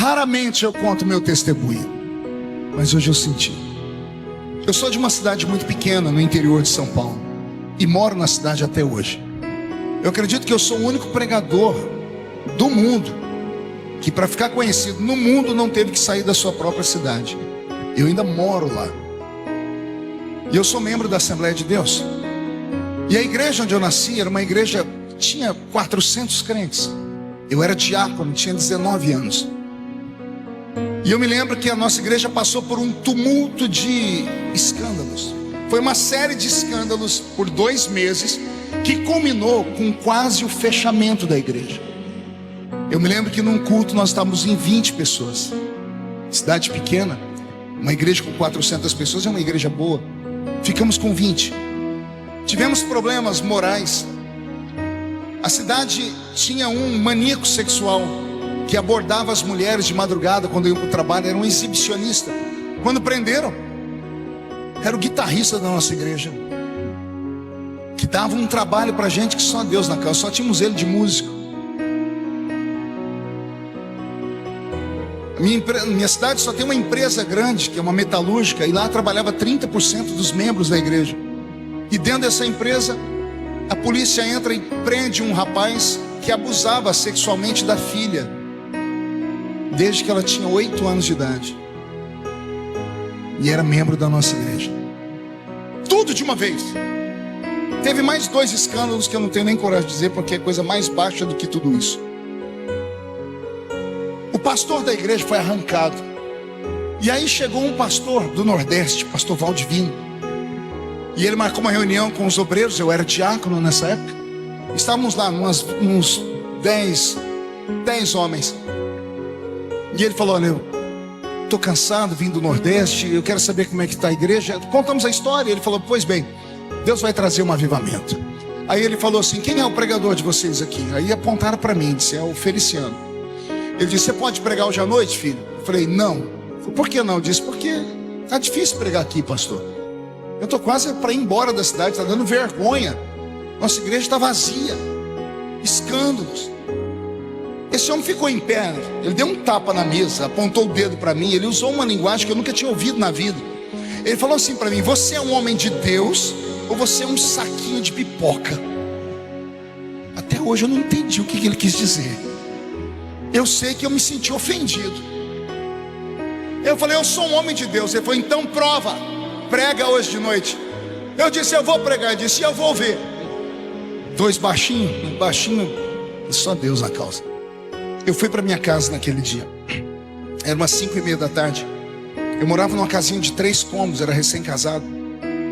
Raramente eu conto meu testemunho, mas hoje eu senti. Eu sou de uma cidade muito pequena no interior de São Paulo e moro na cidade até hoje. Eu acredito que eu sou o único pregador do mundo que, para ficar conhecido no mundo, não teve que sair da sua própria cidade. Eu ainda moro lá. E eu sou membro da Assembleia de Deus. E a igreja onde eu nasci era uma igreja que tinha 400 crentes. Eu era diácono, tinha 19 anos. E eu me lembro que a nossa igreja passou por um tumulto de escândalos. Foi uma série de escândalos por 2 meses, que culminou com quase o fechamento da igreja. Eu me lembro que num culto nós estávamos em 20 pessoas. Cidade pequena, uma igreja com 400 pessoas é uma igreja boa. Ficamos com 20. Tivemos problemas morais. A cidade tinha um maníaco sexual que abordava as mulheres de madrugada quando iam para o trabalho. Era um exibicionista. Quando prenderam, era o guitarrista da nossa igreja, que dava um trabalho para a gente que só Deus na casa. Só tínhamos ele de músico. Minha cidade só tem uma empresa grande, que é uma metalúrgica, e lá trabalhava 30% dos membros da igreja. E dentro dessa empresa, a polícia entra e prende um rapaz que abusava sexualmente da filha, desde que ela tinha 8 anos de idade, e era membro da nossa igreja. Tudo de uma vez. Teve mais 2 escândalos que eu não tenho nem coragem de dizer, porque é coisa mais baixa do que tudo isso. O pastor da igreja foi arrancado. E aí chegou um pastor do Nordeste, pastor Valdivino, e ele marcou uma reunião com os obreiros. Eu era diácono nessa época. Estávamos lá, uns 10 homens. E ele falou: olha, eu estou cansado, vim do Nordeste, eu quero saber como é que está a igreja. Contamos a história. Ele falou: pois bem, Deus vai trazer um avivamento. Aí ele falou assim: quem é o pregador de vocês aqui? Aí apontaram para mim, disse: é o Feliciano. Ele disse: você pode pregar hoje à noite, filho? Eu falei: não. Falei: por que não? Eu disse: porque está difícil pregar aqui, pastor. Eu estou quase para ir embora da cidade, está dando vergonha. Nossa igreja está vazia. Escândalos. Esse homem ficou em pé, ele deu um tapa na mesa, apontou o dedo para mim. Ele usou uma linguagem que eu nunca tinha ouvido na vida. Ele falou assim para mim: você é um homem de Deus ou você é um saquinho de pipoca? Até hoje eu não entendi o que ele quis dizer. Eu sei que eu me senti ofendido. Eu falei: eu sou um homem de Deus. Ele falou: então prova, prega hoje de noite. Eu disse: eu vou pregar. Ele disse: eu vou ver. 2 baixinho, só Deus na causa. Eu fui para minha casa naquele dia. Era umas 5:30 da tarde. Eu morava numa casinha de 3 cômodos, era recém-casado.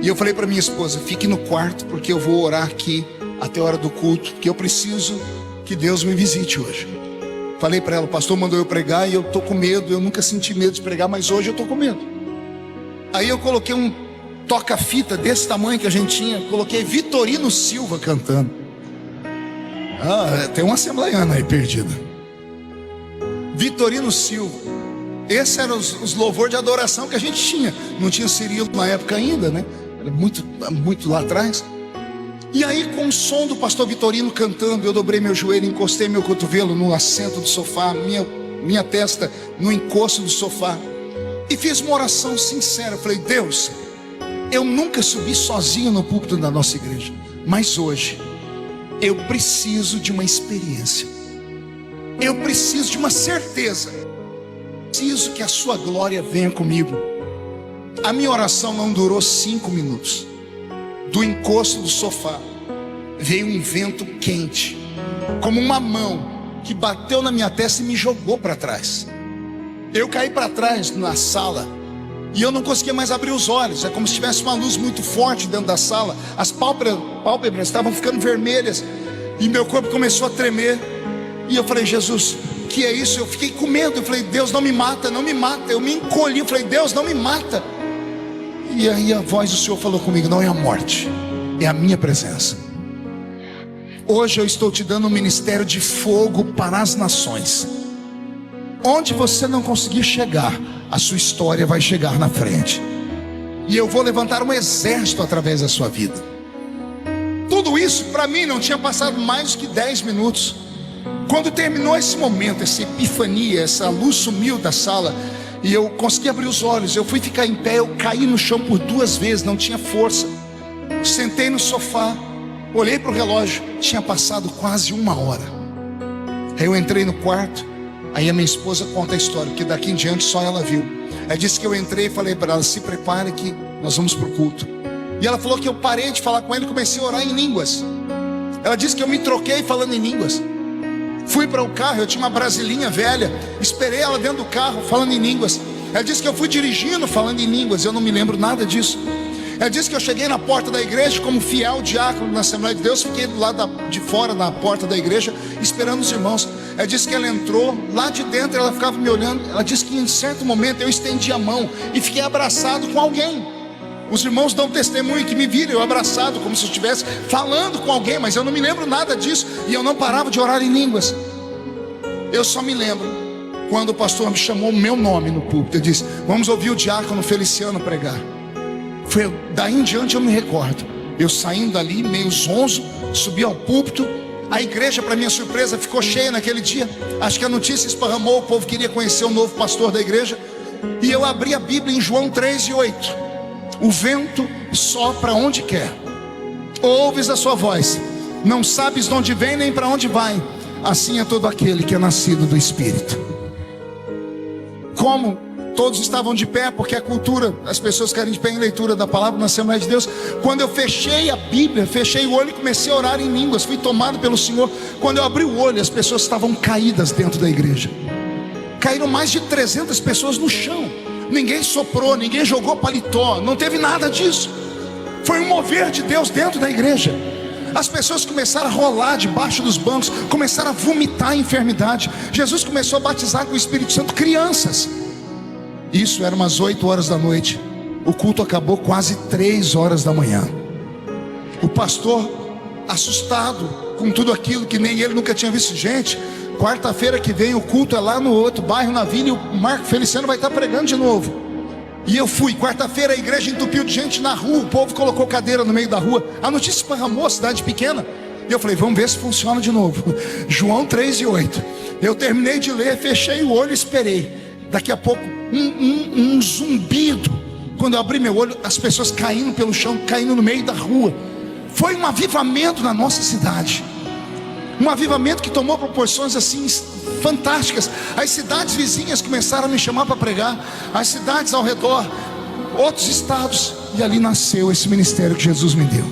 E eu falei para minha esposa: fique no quarto, porque eu vou orar aqui até a hora do culto, que eu preciso que Deus me visite hoje. Falei para ela: o pastor mandou eu pregar e eu estou com medo. Eu nunca senti medo de pregar, mas hoje eu estou com medo. Aí eu coloquei um toca-fita desse tamanho que a gente tinha. Coloquei Vitorino Silva cantando. Tem um assembleiano aí perdido. Vitorino Silva. Esses eram os louvores de adoração que a gente tinha. Não tinha Cirilo na época ainda, né? Era muito lá atrás. E aí, com o som do pastor Vitorino cantando, eu dobrei meu joelho, encostei meu cotovelo no assento do sofá, minha testa no encosto do sofá, e fiz uma oração sincera. Eu falei: Deus, eu nunca subi sozinho no púlpito da nossa igreja, mas hoje eu preciso de uma experiência. Eu preciso de uma certeza. Preciso que a sua glória venha comigo. A minha oração não durou 5 minutos. Do encosto do sofá veio um vento quente, como uma mão que bateu na minha testa e me jogou para trás. Eu caí para trás na sala e eu não conseguia mais abrir os olhos. É como se tivesse uma luz muito forte dentro da sala. As pálpebras estavam ficando vermelhas e meu corpo começou a tremer. E eu falei: Jesus, o que é isso? Eu fiquei com medo. Eu falei: Deus, não me mata, não me mata. Eu me encolhi, eu falei: Deus, não me mata. E aí a voz do Senhor falou comigo: não é a morte, é a minha presença. Hoje eu estou te dando um ministério de fogo para as nações. Onde você não conseguir chegar, a sua história vai chegar na frente. E eu vou levantar um exército através da sua vida. Tudo isso para mim não tinha passado mais que 10 minutos. Quando terminou esse momento, essa epifania, essa luz sumiu da sala e eu consegui abrir os olhos. Eu fui ficar em pé, eu caí no chão por 2 vezes, não tinha força. Sentei no sofá, olhei para o relógio, tinha passado quase 1 hora. Aí eu entrei no quarto, aí a minha esposa conta a história, que daqui em diante só ela viu. Aí disse que eu entrei e falei para ela: se prepare que nós vamos para o culto. E ela falou que eu parei de falar com ele e comecei a orar em línguas. Ela disse que eu me troquei falando em línguas. Fui para o carro, eu tinha uma brasilinha velha, esperei ela dentro do carro falando em línguas. Ela disse que eu fui dirigindo falando em línguas, eu não me lembro nada disso. Ela disse que eu cheguei na porta da igreja como fiel diácono na Assembleia de Deus. Fiquei do lado de fora na porta da igreja esperando os irmãos. Ela disse que ela entrou lá de dentro, ela ficava me olhando. Ela disse que em certo momento eu estendi a mão e fiquei abraçado com alguém. Os irmãos dão testemunho que me viram eu abraçado, como se eu estivesse falando com alguém, mas eu não me lembro nada disso. E eu não parava de orar em línguas. Eu só me lembro quando o pastor me chamou o meu nome no púlpito. Ele disse: vamos ouvir o diácono Feliciano pregar. Foi daí em diante eu me recordo. Eu saindo dali, meio zonzo, subi ao púlpito. A igreja, para minha surpresa, ficou cheia naquele dia. Acho que a notícia esparramou, o povo queria conhecer o novo pastor da igreja. E eu abri a Bíblia em João 3:8. O vento sopra onde quer, ouves a sua voz, não sabes de onde vem nem para onde vai. Assim é todo aquele que é nascido do Espírito. Como todos estavam de pé, porque a cultura, as pessoas querem de pé em leitura da palavra na Assembleia de Deus. Quando eu fechei a Bíblia, fechei o olho e comecei a orar em línguas, fui tomado pelo Senhor. Quando eu abri o olho, as pessoas estavam caídas dentro da igreja. Caíram mais de 300 pessoas no chão. Ninguém soprou, ninguém jogou paletó, não teve nada disso. Foi um mover de Deus dentro da igreja. As pessoas começaram a rolar debaixo dos bancos, começaram a vomitar a enfermidade. Jesus começou a batizar com o Espírito Santo crianças. Isso era umas 8 horas da noite. O culto acabou quase 3 horas da manhã. O pastor, assustado com tudo aquilo que nem ele nunca tinha visto. Gente, quarta-feira que vem o culto é lá no outro bairro, na vila, e o Marco Feliciano vai estar pregando de novo. E eu fui, quarta-feira a igreja entupiu de gente na rua, o povo colocou cadeira no meio da rua. A notícia esparramou, cidade pequena. E eu falei: vamos ver se funciona de novo. João 3:8. Eu terminei de ler, fechei o olho e esperei. Daqui a pouco, um zumbido. Quando eu abri meu olho, as pessoas caindo pelo chão, caindo no meio da rua. Foi um avivamento na nossa cidade. Um avivamento que tomou proporções assim fantásticas. As cidades vizinhas começaram a me chamar para pregar. As cidades ao redor, outros estados. E ali nasceu esse ministério que Jesus me deu.